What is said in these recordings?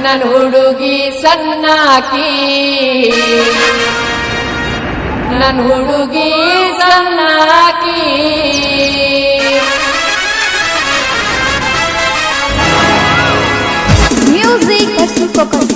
ನನ್ ಹುಡುಗಿ ಸಣ್ಣಾಕಿ ನನ್ ಹುಡುಗಿ ಸಣ್ಣಾಕಿ ಮ್ಯೂಸಿಕ್ ಎಸ್ಸುಕೋಕಟ್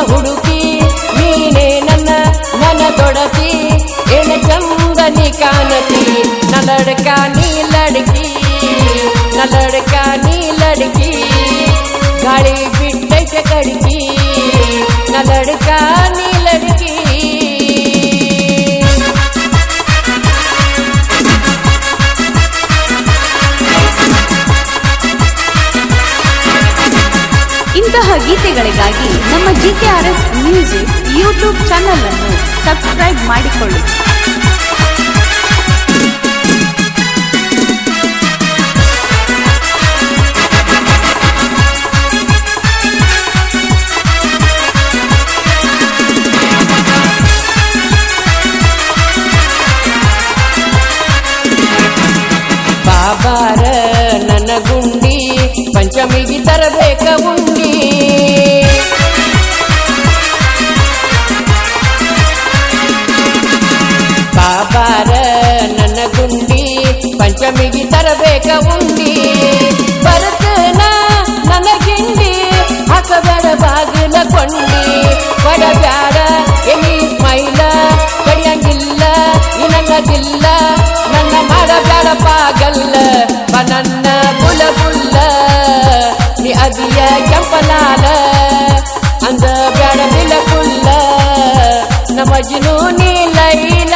ಹುಡುಕಿ ನೀನೇ ನನ್ನ ನನ್ನ ದೊಡತಿ ಎಣ ಚಂದನಿ ಕಾನತಿ ನ ಲಡ್ಕ ನೀ ಲಡ್ಕಿ ನ ಲಡ್ಕ ನೀ ಲಡ್ಕಿ ಗಾಳಿ ಬಿಟ್ಟೈತೆ ಕಡ್ಕಿ ನ ಲಡ್ಕ ನೀ ಲಡ್ಕಿ ಇಂತಹ ಗೀತೆಗಳಿಗಾಗಿ ನಮ್ಮ GKRS ಮ್ಯೂಸಿಕ್ ಯೂಟ್ಯೂಬ್ ಚಾನೆಲ್ ಅನ್ನು ಸಬ್ಸ್ಕ್ರೈಬ್ ಮಾಡಿಕೊಳ್ಳಿ. ಬಾಬಾರ ನನ್ನ ಗುಂಡಿ ಪಂಚಮಿಗೆ ತರಬೇಕ ಉಂಡಿ ಬಾಬಾರ ನನ್ನ ಗುಂಡಿ ಪಂಚಮಿಗೆ ತರಬೇಕ ಉಂಡಿ ಬರ್ತನ ನನ್ನ ಗಿಂಡಿ ಹಾಕಬೇಡ ಬಾಗಿಲ ಕೊಂಡಿ ಕೊಡಬ್ಯಾಡ ಎನಿ ಸ್ಮೈಲ ಕಡಿಯಂಗಿಲ್ಲ ನಿನಗದಿಲ್ಲ ನನ್ನ ಮಾಡಬೇಡ ಪಾಗಲ್ಲ ನನ್ನ ಬುಲಬುಲ್ಲ ನೀ ಅದಿಯ ಕೆಂಪನಾಲ ಅಂದ ಬ್ಯಾಡ ಬಿಲಕುಲ್ಲ ನಮಜ್ನು ನೀ ಲೈಲ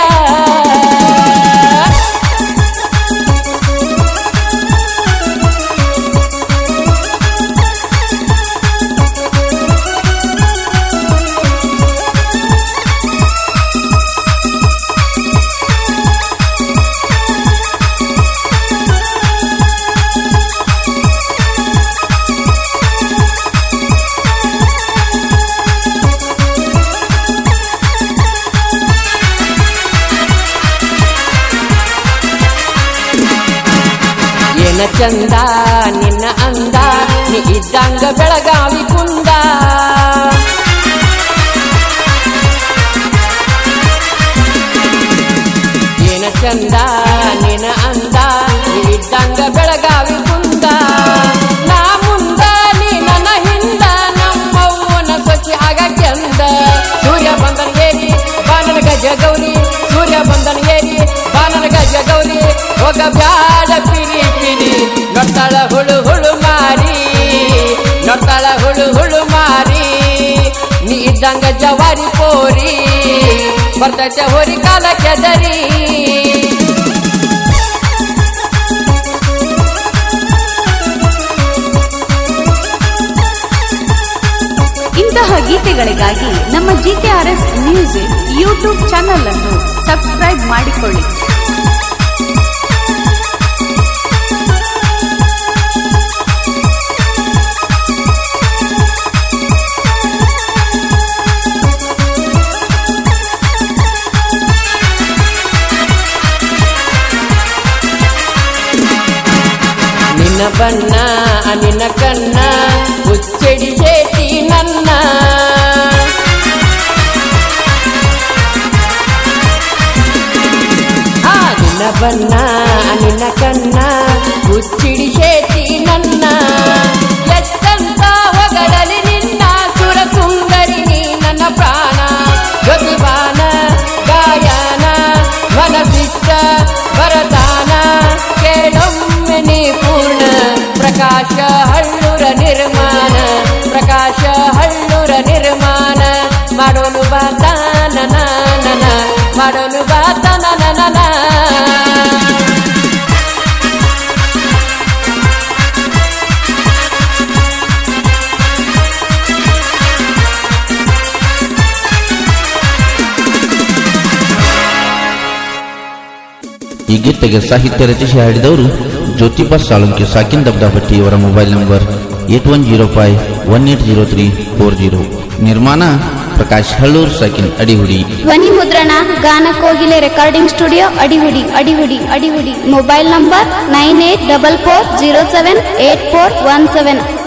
ಏನ ಚಂದ ನಿನ್ನ ಅಂದ ನೀ ಇದ್ದಂಗ ಬೆಳಗಾವಿ ಕುಂದ ಏನ ಚಂದ ನಿನ್ನ ಅಂದ ನೀ ಇದ್ದಂಗ ಬೆಳಗಾವಿ ಕುಂದ ನಾ ಮುಂದ ನೀ ನನ್ನ ಹಿಂದ ನಮ್ಮವ್ವನ ಸೊಚ್ಚಿ ಆಗ ಚಂದ ಸೂರ್ಯ ಬಂದನ ಏರಿ ಬಾನನ ಗಜ ಗೌರಿ ಸೂರ್ಯ ಬಂದನ ಏರಿ ಬಾನನ ಗಜ ಗೌರಿ ಹೋಗ ಬ್ಯಾಡ ಪಿರಿ ಪಿರಿ ನೋಡ್ತಾಳ ಹುಳು ಹುಳು ಮಾರಿ ನೋಡ್ತಾಳ ಹುಳು ಹುಳು ಮಾರಿ ನೀ ಇದ್ದಂಗ ಜವಾರಿ ಪೋರಿ ಬರ್ತೈತೆ ಹೋರಿ ಕಾಲ ಕೆದರಿ ಇಂತಹ ಗೀತೆಗಳಿಗಾಗಿ ನಮ್ಮ GKRS ಮ್ಯೂಸಿಕ್ ಯೂಟ್ಯೂಬ್ ಚಾನೆಲ್ ಅನ್ನು ಸಬ್ಸ್ಕ್ರೈಬ್ ಮಾಡಿಕೊಳ್ಳಿ. ನಿನ್ನ ಬಣ್ಣ ನಿನ್ನ ಕಣ್ಣ ಹುಚ್ಚೆಡಿ ಸೇತಿ ನನ್ನ ನಿನ್ನ ಬಣ್ಣ ನಿನ್ನ ಕನ್ನ ಹುಚ್ಚಿಡಿಸೇತಿ ನನ್ನ ಎಷ್ಟಂತ ಹೊಗಳಲಿ ನಿನ್ನ ಸುರ ಸುಂದರಿ ನೀ ನನ್ನ ಪ್ರಾಣ ಜ್ಯೋತಿಬಾನ ಗಾಯನ ಮನಸಿಟ್ಟ ವರದಾನ ಕೇಳೊಮ್ಮೆ ನೀ ಪೂರ್ಣ ಪ್ರಕಾಶ ಹಳ್ಳೂರ ನಿರ್ಮಾಣ ಪ್ರಕಾಶ ಹಳ್ಳೂರ ನಿರ್ಮಾಣ ಮಾಡೋನು ಬಾತ ನನ ಮಾಡೋನು ಬಾತ ನನ ಈ ಗೀತೆಗೆ ಸಾಹಿತ್ಯ ರಚಿಸಿ ಹಾಡಿದವರು ಜ್ಯೋತಿಬಾ ಸಾಳುಂಕೆ ಸಾಕಿನ್ ದಬ್ದಾಭಟ್ಟಿ ಅವರ ಮೊಬೈಲ್ ನಂಬರ್ 8105180340 ನಿರ್ಮಾಣ ಪ್ರಕಾಶ್ ಹಳ್ಳೂರ್ ಸಾಕಿನ್ ಅಡಿಹುಡಿ ಧ್ವನಿ ಮುದ್ರಣ ಗಾನ ಕೋಗಿಲೆ recording studio Adihudi mobile number 9844078417